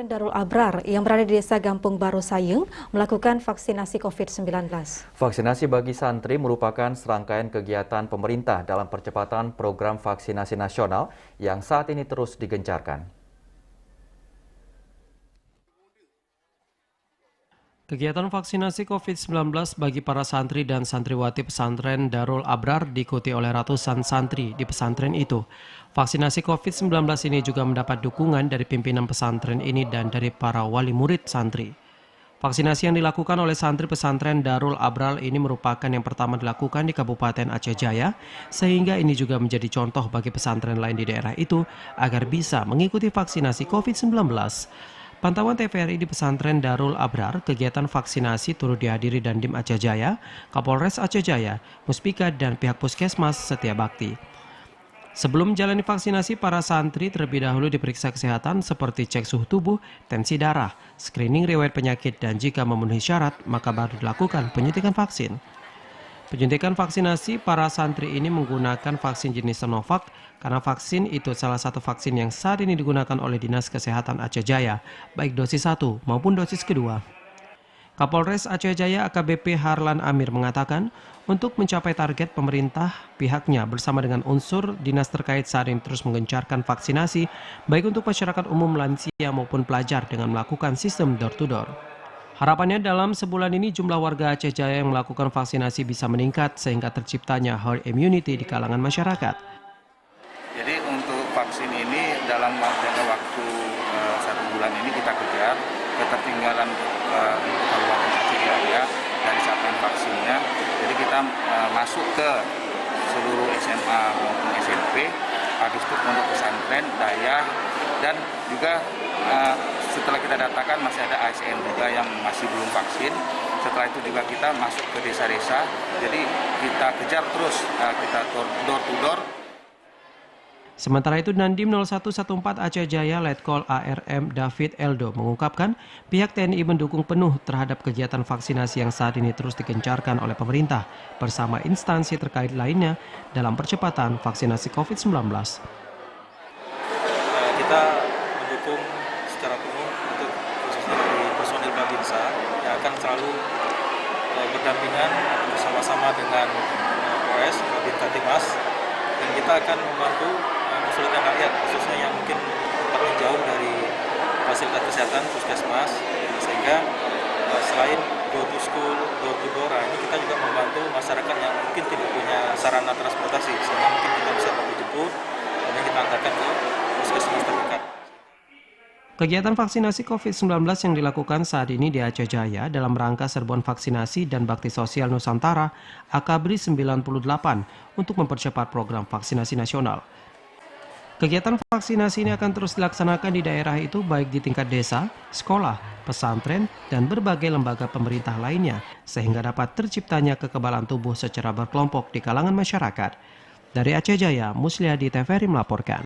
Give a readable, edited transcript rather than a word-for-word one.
Pesantren Darul Abrar yang berada di Desa Gampung Baru Sayeng melakukan vaksinasi COVID-19. Vaksinasi bagi santri merupakan serangkaian kegiatan pemerintah dalam percepatan program vaksinasi nasional yang saat ini terus digencarkan. Kegiatan vaksinasi COVID-19 bagi para santri dan santriwati pesantren Darul Abrar diikuti oleh ratusan santri di pesantren itu. Vaksinasi COVID-19 ini juga mendapat dukungan dari pimpinan pesantren ini dan dari para wali murid santri. Vaksinasi yang dilakukan oleh santri pesantren Darul Abrar ini merupakan yang pertama dilakukan di Kabupaten Aceh Jaya, sehingga ini juga menjadi contoh bagi pesantren lain di daerah itu agar bisa mengikuti vaksinasi COVID-19. Pantauan TVRI di pesantren Darul Abrar, kegiatan vaksinasi turut dihadiri Dandim Aceh Jaya, Kapolres Aceh Jaya, Muspika, dan pihak Puskesmas Setia Bakti. Sebelum menjalani vaksinasi, para santri terlebih dahulu diperiksa kesehatan seperti cek suhu tubuh, tensi darah, screening riwayat penyakit, dan jika memenuhi syarat, maka baru dilakukan penyuntikan vaksin. Penyuntikan vaksinasi para santri ini menggunakan vaksin jenis Sinovac karena vaksin itu salah satu vaksin yang saat ini digunakan oleh Dinas Kesehatan Aceh Jaya, baik dosis 1 maupun dosis kedua. Kapolres Aceh Jaya AKBP Harlan Amir mengatakan, untuk mencapai target pemerintah, pihaknya bersama dengan unsur dinas terkait saat ini terus menggencarkan vaksinasi, baik untuk masyarakat umum, lansia maupun pelajar dengan melakukan sistem door-to-door. Harapannya dalam sebulan ini jumlah warga Aceh Jaya yang melakukan vaksinasi bisa meningkat sehingga terciptanya herd immunity di kalangan masyarakat. Jadi untuk vaksin ini dalam jangka waktu 1 bulan ini kita kejar ketertinggalan Kabupaten Aceh Jaya dari capaian vaksinnya. Jadi kita masuk ke seluruh SMA maupun SMP, Distrik Pondok Pesantren, Daya, dan juga setelah kita datakan masih ada ASN juga yang masih belum vaksin. Setelah itu juga kita masuk ke desa-desa. Jadi kita kejar terus, kita door to door. Sementara itu, Dandim 0114 Aceh Jaya Letkol ARM David Eldo mengungkapkan pihak TNI mendukung penuh terhadap kegiatan vaksinasi yang saat ini terus digencarkan oleh pemerintah bersama instansi terkait lainnya dalam percepatan vaksinasi COVID-19. Kita mendukung secara penuh untuk khususnya dari personil Babinsa yang akan selalu berdampingan bersama-sama dengan OS, Babinsa Timas, dan kita akan membantu kesulitan rakyat, khususnya yang mungkin tempatnya jauh dari fasilitas kesehatan, puskesmas, sehingga selain go to school, door to door, ini kita juga membantu masyarakat yang mungkin tidak punya sarana transportasi, sehingga mungkin kita bisa jemput, kemudian kita antarkan ke puskesmas terdekat. Kegiatan vaksinasi COVID-19 yang dilakukan saat ini di Aceh Jaya dalam rangka serbuan vaksinasi dan bakti sosial Nusantara AKBRI 98 untuk mempercepat program vaksinasi nasional. Kegiatan vaksinasi ini akan terus dilaksanakan di daerah itu baik di tingkat desa, sekolah, pesantren, dan berbagai lembaga pemerintah lainnya sehingga dapat terciptanya kekebalan tubuh secara berkelompok di kalangan masyarakat. Dari Aceh Jaya, Musliadi TVRI melaporkan.